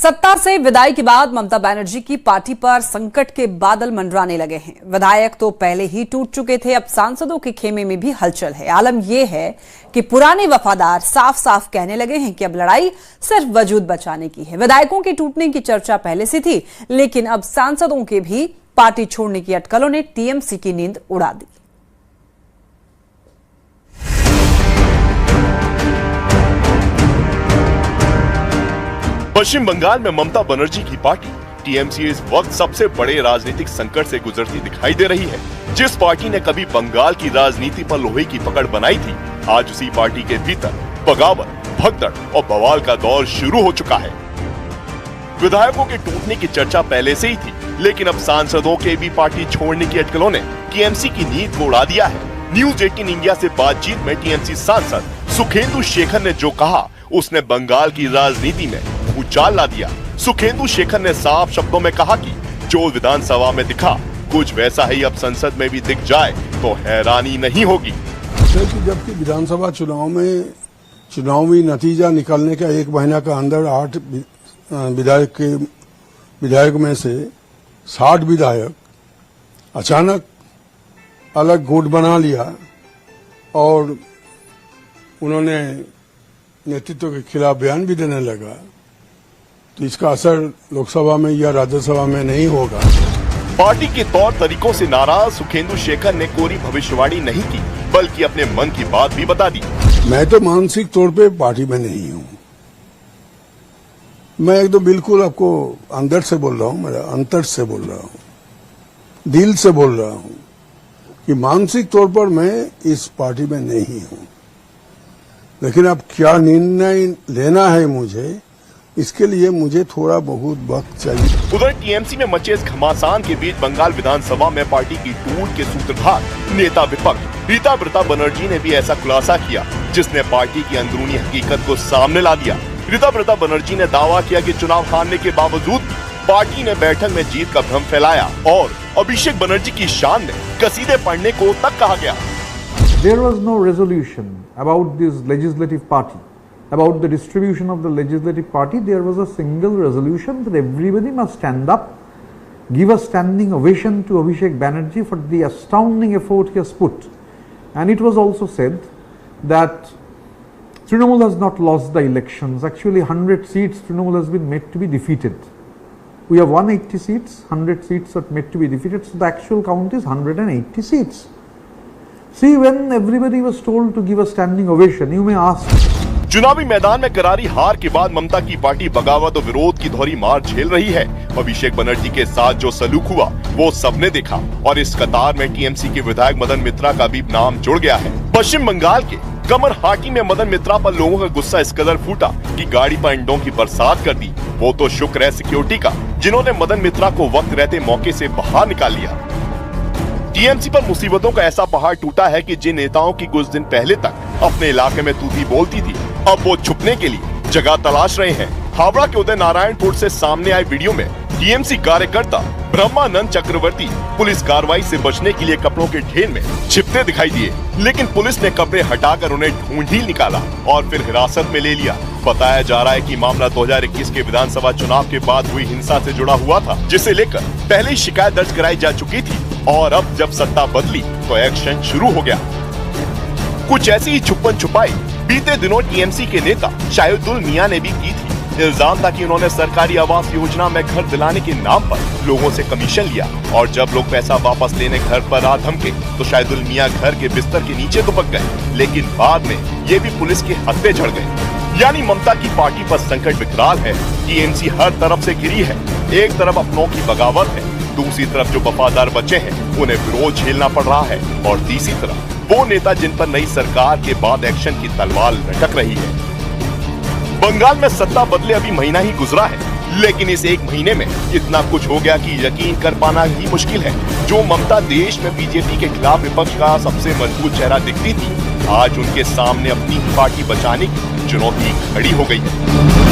सत्ता से विदाई के बाद ममता बनर्जी की पार्टी पर संकट के बादल मंडराने लगे हैं। विधायक तो पहले ही टूट चुके थे, अब सांसदों के खेमे में भी हलचल है। आलम यह है कि पुराने वफादार साफ साफ कहने लगे हैं कि अब लड़ाई सिर्फ वजूद बचाने की है। विधायकों के टूटने की चर्चा पहले से थी, लेकिन अब सांसदों के भी पार्टी छोड़ने की अटकलों ने टीएमसी की नींद उड़ा दी। पश्चिम बंगाल में ममता बनर्जी की पार्टी टीएमसी इस वक्त सबसे बड़े राजनीतिक संकट से गुजरती दिखाई दे रही है। जिस पार्टी ने कभी बंगाल की राजनीति पर लोहे की पकड़ बनाई थी, आज उसी पार्टी के भीतर बगावत, भगदड़ और बवाल का दौर शुरू हो चुका है। विधायकों के टूटने की चर्चा पहले से ही थी, लेकिन अब सांसदों के भी पार्टी छोड़ने की अटकलों ने टीएमसी की नींद को उड़ा दिया है। न्यूज 18 इंडिया से बातचीत में टीएमसी सांसद सुखेंदु शेखर ने जो कहा, उसने बंगाल की राजनीति में भूचाल ला दिया। सुखेंदु शेखर ने साफ शब्दों में कहा कि जो विधानसभा में दिखा, कुछ वैसा ही अब संसद में भी दिख जाए तो हैरानी नहीं होगी। जबकि विधानसभा चुनाव में चुनावी नतीजा निकलने का एक महीना का अंदर 8 विधायक में से 60 विधायक अचानक अलग गुट बना लिया और उन्होंने नेतृत्व के खिलाफ बयान भी देने लगा, तो इसका असर लोकसभा में या राज्यसभा में नहीं होगा। पार्टी के तौर तरीकों से नाराज सुखेंदु शेखर ने कोरी भविष्यवाणी नहीं की, बल्कि अपने मन की बात भी बता दी। मैं तो मानसिक तौर पे पार्टी में नहीं हूँ। मैं एकदम बिल्कुल आपको अंदर से बोल रहा हूँ, मेरा अंतर से बोल रहा हूँ, दिल से बोल रहा हूँ कि मानसिक तौर पर मैं इस पार्टी में नहीं हूँ। लेकिन अब क्या निर्णय लेना है मुझे, इसके लिए मुझे थोड़ा बहुत वक्त चाहिए। उधर टीएमसी में मचे इस घमासान के बीच बंगाल विधानसभा में पार्टी की टूट के सूत्रधार नेता विपक्ष रीता बनर्जी ने भी ऐसा खुलासा किया, जिसने पार्टी की अंदरूनी हकीकत को सामने ला दिया। रीता बनर्जी ने दावा किया कि चुनाव हारने के बावजूद पार्टी ने बैठक में जीत का भ्रम फैलाया और अभिषेक बनर्जी की शान में कसीदे पढ़ने को तक कहा गया। There was no resolution about this legislative party, about the distribution of the legislative party. There was a single resolution that everybody must stand up, give a standing ovation to Abhishek Banerjee for the astounding effort he has put. And it was also said that Trinamool has not lost the elections. Actually 100 seats Trinamool has been made to be defeated. We have 180 seats, 100 seats are made to be defeated, so the actual count is 180 seats. See, when everybody was told to give a standing ovation, you may ask. चुनावी मैदान में करारी हार के बाद ममता की party बगावत और विरोध की दोहरी मार झेल रही है। अभिषेक बनर्जी के साथ जो सलूक हुआ, वो सबने देखा और इस कतार में टीएमसी के विधायक मदन मित्रा का भी नाम जुड़ गया है। पश्चिम बंगाल के कमरहाटी में मदन मित्रा पर लोगों का गुस्सा इस कदर फूटा कि गाड़ी पर अंडों की बरसात कर दी। वो तो शुक्र है सिक्योरिटी का, जिन्होंने मदन मित्रा को वक्त रहते मौके से बाहर निकाल लिया। टीएमसी पर मुसीबतों का ऐसा पहाड़ टूटा है कि जिन नेताओं की कुछ दिन पहले तक अपने इलाके में तूती बोलती थी, अब वो छुपने के लिए जगह तलाश रहे हैं। हावड़ा के उदय नारायणपुर से सामने आए वीडियो में टीएमसी कार्यकर्ता ब्रह्मानंद चक्रवर्ती पुलिस कार्रवाई से बचने के लिए कपड़ों के ढेर में छिपते दिखाई दिए, लेकिन पुलिस ने कपड़े हटाकर उन्हें ढूंढ ही निकाला और फिर हिरासत में ले लिया। बताया जा रहा है कि मामला 2021 के विधानसभा चुनाव के बाद हुई हिंसा से जुड़ा हुआ था, जिसे लेकर पहले ही शिकायत दर्ज कराई जा चुकी थी और अब जब सत्ता बदली तो एक्शन शुरू हो गया। कुछ ऐसी ही छुपन छुपाई बीते दिनों टीएमसी के नेता शाहिदुल मियां ने भी की थी। इल्जाम था कि उन्होंने सरकारी आवास योजना में घर दिलाने के नाम पर लोगों से कमीशन लिया और जब लोग पैसा वापस लेने घर पर आ धमके तो शाहिदुल मियां घर के बिस्तर के नीचे दुबक गए, लेकिन बाद में ये भी पुलिस के हत्थे झड़ गए। यानी ममता की पार्टी पर संकट विकराल है। टीएमसी हर तरफ से घिरी है। एक तरफ अपनों की बगावत है, दूसरी तरफ जो वफादार बचे हैं उन्हें विरोध झेलना पड़ रहा है और तीसरी तरफ वो नेता जिन पर नई सरकार के बाद एक्शन की तलवार लटक रही है। बंगाल में सत्ता बदले अभी महीना ही गुजरा है, लेकिन इस एक महीने में इतना कुछ हो गया कि यकीन कर पाना ही मुश्किल है। जो ममता देश में बीजेपी के खिलाफ विपक्ष का सबसे मजबूत चेहरा दिखती थी, आज उनके सामने अपनी पार्टी बचाने की चुनौती खड़ी हो गई है।